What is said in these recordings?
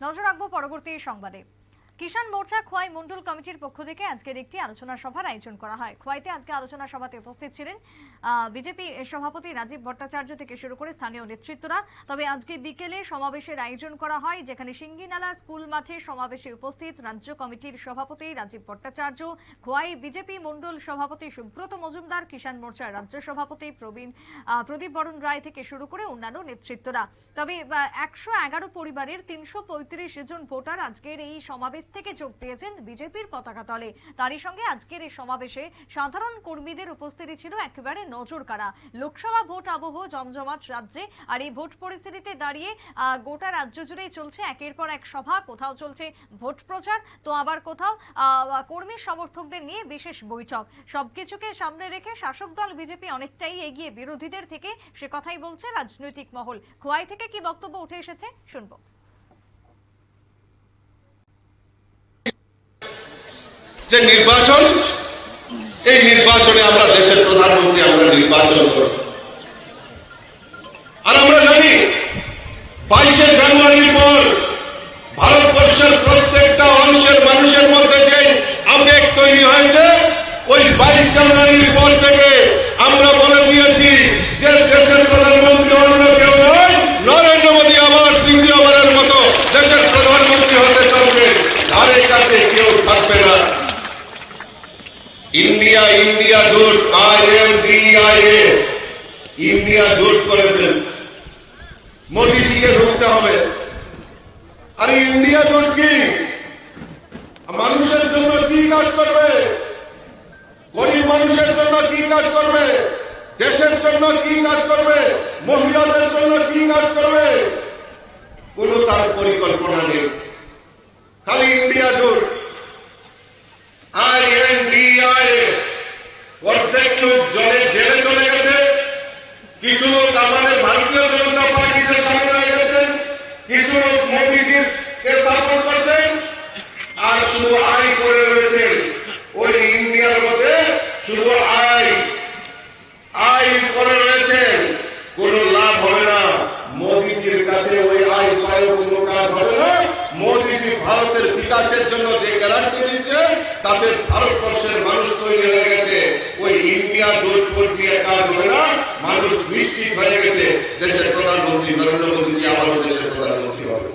নজর রাখবো পরবর্তী সংবাদে। কিষাণ মোর্চা খোয়াই মন্ডল কমিটির পক্ষ থেকে আজকের একটি আলোচনা সভার আয়োজন করা হয়। খোয়াইতে আজকে আলোচনা সভাতে উপস্থিত ছিলেন বিজেপি সভাপতি রাজীব ভট্টাচার্য থেকে শুরু করে স্থানীয় নেতৃত্বরা। তবে আজকে বিকেলে সমাবেশের আয়োজন করা হয়, যেখানে সিঙ্গিনালা স্কুল মাঠে সমাবেশে উপস্থিত রাজ্য কমিটির সভাপতি রাজীব ভট্টাচার্য, খোয়াই বিজেপি মন্ডল সভাপতি সুব্রত মজুমদার, কিষাণ মোর্চার রাজ্য সভাপতি প্রদীপ বরণ রায় থেকে শুরু করে অন্যান্য নেতৃত্বরা। তবে 111 পরিবারের 335 জন ভোটার আজকের এই সমাবেশ থেকে যোগ দিয়েছেন বিজেপির পতাকা তলে। তারই সঙ্গে আজকের এই সমাবেশে সাধারণ কর্মীদের উপস্থিতি ছিল একেবারে নজর কাড়া। লোকসভা ভোট আবহ জমজমাট রাজ্যে, আর এই ভোট পরিস্থিতিতে দাঁড়িয়ে গোটা রাজ্য জুড়েই চলছে একের পর এক সভা। কোথাও চলছে ভোট প্রচার, তো আবার কোথাও কর্মী সমর্থকদের নিয়ে বিশেষ বৈঠক। সবকিছুকে সামনে রেখে শাসক দল বিজেপি অনেকটাই এগিয়ে বিরোধীদের থেকে, সে কথাই বলছে রাজনৈতিক মহল। খোয়াই থেকে কি বক্তব্য উঠে এসেছে শুনবো। যে নির্বাচন, এই নির্বাচনে আমরা দেশের প্রধানমন্ত্রী আমরা নির্বাচন করব। আর আমরা জানি 22শে জানুয়ারির পর ভারতবর্ষের প্রত্যেকটা অংশের মানুষের মধ্যে যে আবেগ তৈরি হয়েছে, ওই 22 জানুয়ারির পর থেকে আমরা বলে দিয়েছি যে দেশের প্রধানমন্ত্রী অন্য কেউ নয়, নরেন্দ্র মোদী আবার তৃতীয়বারের মতো দেশের প্রধানমন্ত্রী হতে চলবে, ধারে কাছে কেউ থাকবে না। ইন্ডিয়া ইন্ডিয়া জোট, INDIA, ইন্ডিয়া জোট করেছেন, মোদীজিকে ঢুকতে হবে। আর ইন্ডিয়া জোট কি মানুষের জন্য কি কাজ করবে, গরিব মানুষের জন্য কি কাজ করবে, দেশের জন্য কি কাজ করবে, মহিলাদের জন্য কি কাজ করবে, কোনো তার পরিকল্পনা নেই। খালি ইন্ডিয়া জোট, INDIA। অর্ধেক লোক জেলে চলে গেছে, কিছু লোক আমাদের ভারতীয় জনতা পার্টিতে সামিল হয়ে গেছেন, কিছু লোক মোদীজির কে সাপোর্ট করছেন, আর শুধু আই করে রয়েছেন। ওই ইন্ডিয়ার মধ্যে শুধু আই করে রয়েছেন, কোন লাভ হবে না। মোদীজির কাছে ওই আই পায় কোনো কাজ হবে না। মোদীজি ভারতের বিকাশের জন্য যে গ্যারান্টি দিচ্ছে, তাতে ভারতবর্ষের মানুষ তৈরি হয়ে গেছে। ওই ইন্ডিয়া জোট দিয়ে কাজ হবে না। মানুষ নিশ্চিত হয়ে গেছে দেশের প্রধানমন্ত্রী নরেন্দ্র মোদীজি আবারও দেশের প্রধানমন্ত্রী হবে।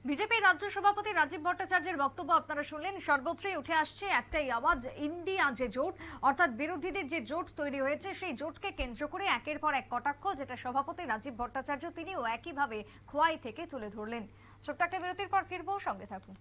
বিজেপির রাজ্য সভাপতি রাজীব ভট্টাচার্যের বক্তব্য আপনারা শুনলেন। সর্বত্রই উঠে আসছে একটাই আওয়াজ, ইন্ডিয়া যে জোট, অর্থাৎ বিরোধীদের যে জোট তৈরি হয়েছে, সেই জোটকে কেন্দ্র করে একের পর এক কটাক্ষ, যেটা সভাপতি রাজীব ভট্টাচার্য তিনিও একইভাবে খোয়াই থেকে তুলে ধরলেন। ছোট্ট একটা বিরতির পর ফিরবো, সঙ্গে থাকুন।